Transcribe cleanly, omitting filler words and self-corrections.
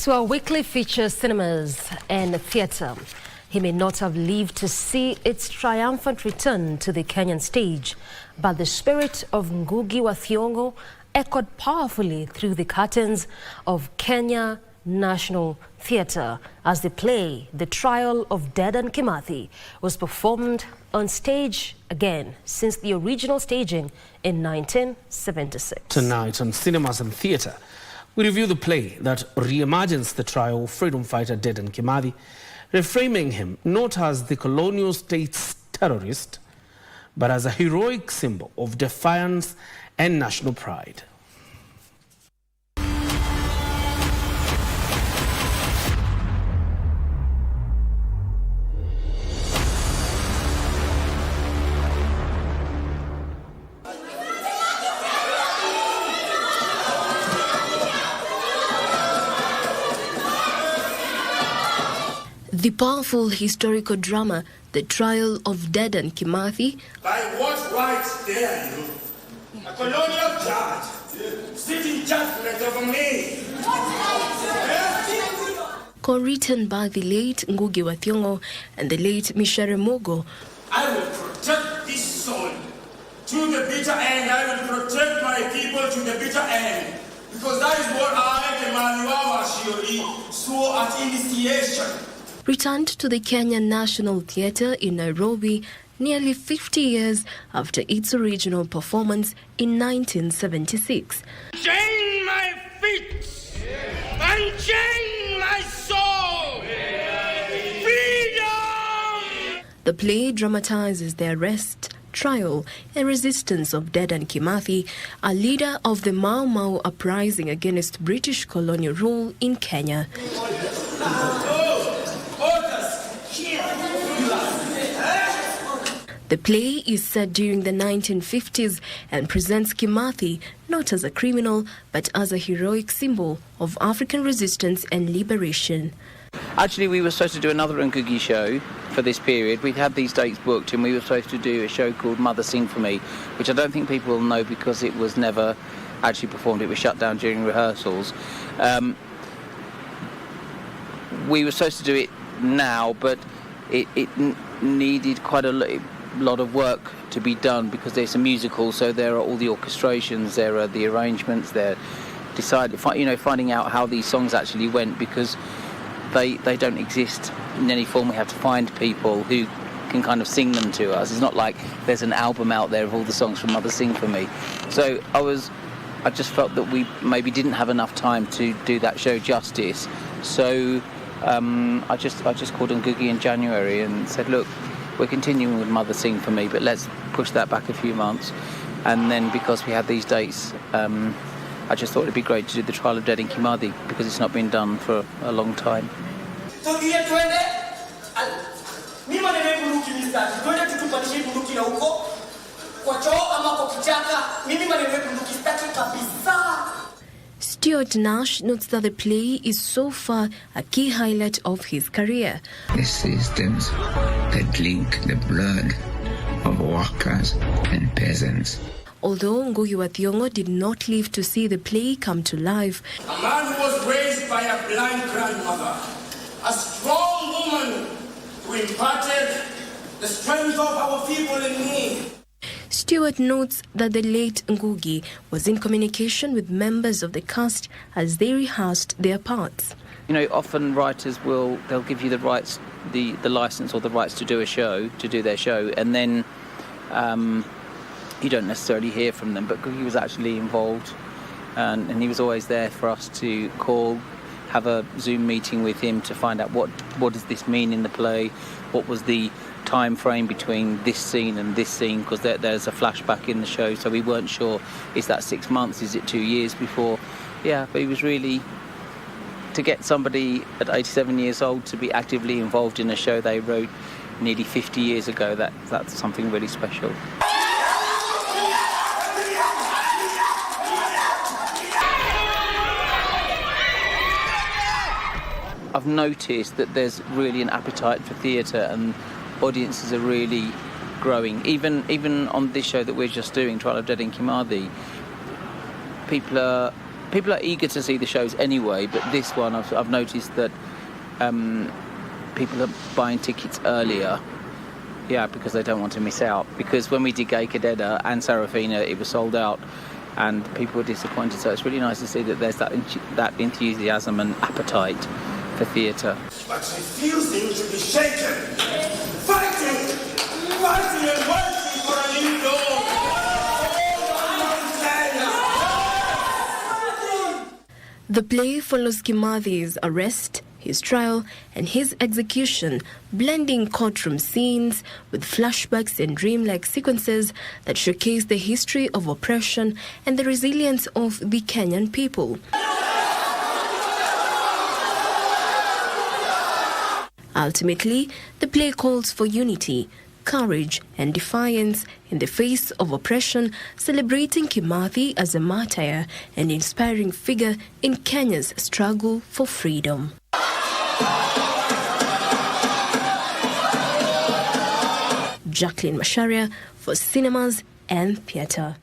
To our weekly feature, cinemas and theatre. He may not have lived to see its triumphant return to the Kenyan stage, but the spirit of Ngugi wa Thiong'o echoed powerfully through the curtains of Kenya National Theatre as the play, The Trial of Dedan Kimathi, was performed on stage again since the original staging in 1976. Tonight on Cinemas and Theatre, we review the play that reimagines the trial of freedom fighter Dedan Kimathi, reframing him not as the colonial state's terrorist, but as a heroic symbol of defiance and national pride. The powerful historical drama, The Trial of Dedan Kimathi, by what right dare you, a colonial judge, sitting judgment over me? co-written by the late Ngugi wa Thiong'o and the late Mishere Mogo. I will protect this soul to the bitter end. I will protect my people to the bitter end. Because that is what I, the Maliwawa Shiori, swore at initiation. Returned to the Kenyan National Theatre in Nairobi nearly 50 years after its original performance in 1976. Chain my feet and chain my soul. Freedom! The play dramatizes the arrest, trial and resistance of Dedan Kimathi, a leader of the Mau Mau uprising against British colonial rule in Kenya. The play is set during the 1950s and presents Kimathi not as a criminal but as a heroic symbol of African resistance and liberation. Actually, we were supposed to do another Ngugi show for this period. We'd had these dates booked and we were supposed to do a show called Mother Sing For Me, which I don't think people will know because it was never actually performed. It was shut down during rehearsals. We were supposed to do it now, but it needed quite a lot of work to be done because there's a musical, so there are all the orchestrations, there are the arrangements, there finding out how these songs actually went, because they don't exist in any form. We have to find people who can kind of sing them to us. It's not like there's an album out there of all the songs from Mother Sing For Me. So I just felt that we maybe didn't have enough time to do that show justice. So I just called Ngugi in January and said, look, we're continuing with Mother Sing For Me, but let's push that back a few months. And then because we had these dates, I just thought it'd be great to do the Trial of Dedan Kimathi because it's not been done for a long time. Stuart Nash notes that the play is so far a key highlight of his career. The systems that link the blood of workers and peasants. Although Ngugi wa Thiong'o did not live to see the play come to life, A man who was raised by a blind grandmother, a strong woman who imparted the strength of our people in me. Stuart notes that the late Ngugi was in communication with members of the cast as they rehearsed their parts. You know, often writers they'll give you the rights, the license or the rights to do their show, and then you don't necessarily hear from them. But Ngugi was actually involved, and he was always there for us to call, have a Zoom meeting with him to find out what does this mean in the play, what was the time frame between this scene and this scene, because there's a flashback in the show, so we weren't sure, is that 6 months, is it 2 years before? Yeah, but he was really, to get somebody at 87 years old to be actively involved in a show they wrote nearly 50 years ago, that's something really special. I've noticed that there's really an appetite for theatre and audiences are really growing. Even on this show that we're just doing, Trial of Dedan Kimathi, people are people are eager to see the shows anyway, but this one I've noticed that people are buying tickets earlier. Yeah, because they don't want to miss out. Because when we did Gay Cadetta and Sarafina, it was sold out, and people were disappointed. So it's really nice to see that there's that enthusiasm and appetite for theatre. But refusing to be shaken, fighting and waiting for a new dawn. The play follows Kimathi's arrest, his trial, and his execution, blending courtroom scenes with flashbacks and dreamlike sequences that showcase the history of oppression and the resilience of the Kenyan people. Ultimately, the play calls for unity, courage, and defiance in the face of oppression, celebrating Kimathi as a martyr and inspiring figure in Kenya's struggle for freedom. Jacqueline Masharia for Cinemas and Theatre.